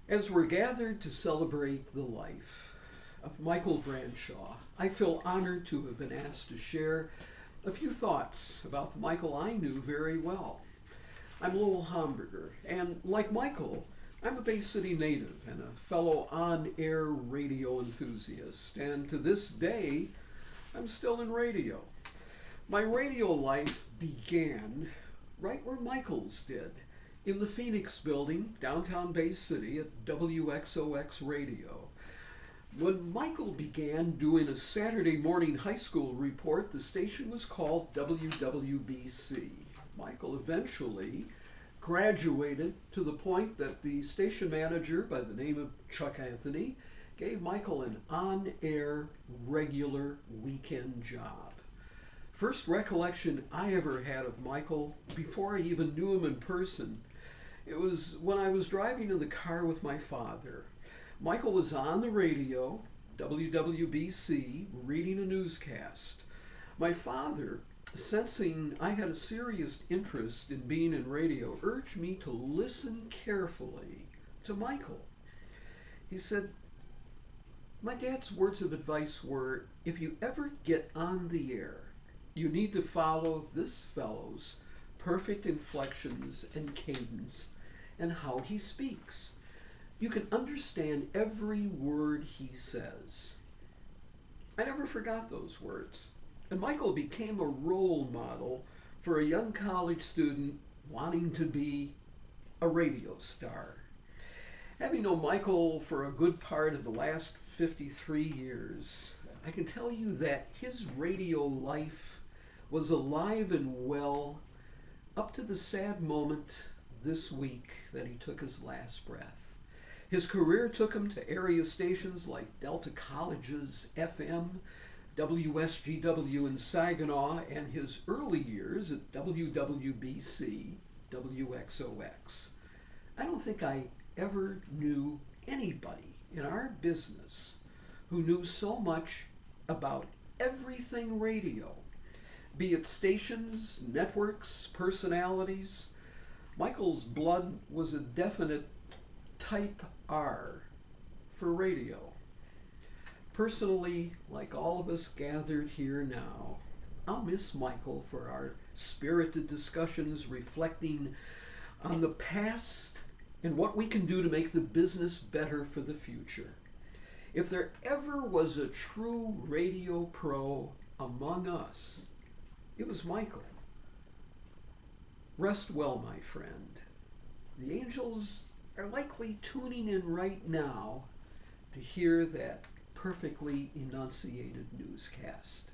As we're gathered to celebrate the life of Michael Brancheau, I feel honored to have been asked to share a few thoughts about the Michael I knew very well. I'm Lowell Homburger, and like Michael, I'm a Bay City native and a fellow on-air radio enthusiast, and to this day, I'm still in radio. My radio life began right where Michael's did, in the Phoenix building, downtown Bay City at WXOX Radio. When Michael began doing a Saturday morning high school report, the station was called WWBC. Michael eventually graduated to the point that the station manager, by the name of Chuck Anthony, gave Michael an on-air, regular weekend job. First recollection I ever had of Michael, before I even knew him in person, it was when I was driving in the car with my father. Michael was on the radio, WWBC, reading a newscast. My father, sensing I had a serious interest in being in radio, urged me to listen carefully to Michael. He said, my dad's words of advice were, if you ever get on the air, you need to follow this fellow's perfect inflections and cadence and how he speaks. You can understand every word he says. I never forgot those words. And Michael became a role model for a young college student wanting to be a radio star. Having known Michael for a good part of the last 53 years, I can tell you that his radio life was alive and well up to the sad moment this week that he took his last breath. His career took him to area stations like Delta College's FM, WSGW in Saginaw, and his early years at WWBC, WXOX. I don't think I ever knew anybody in our business who knew so much about everything radio, be it stations, networks, personalities. Michael's blood was a definite type R for radio. Personally, like all of us gathered here now, I'll miss Michael for our spirited discussions reflecting on the past and what we can do to make the business better for the future. If there ever was a true radio pro among us, it was Michael. Rest well, my friend. The angels are likely tuning in right now to hear that perfectly enunciated newscast.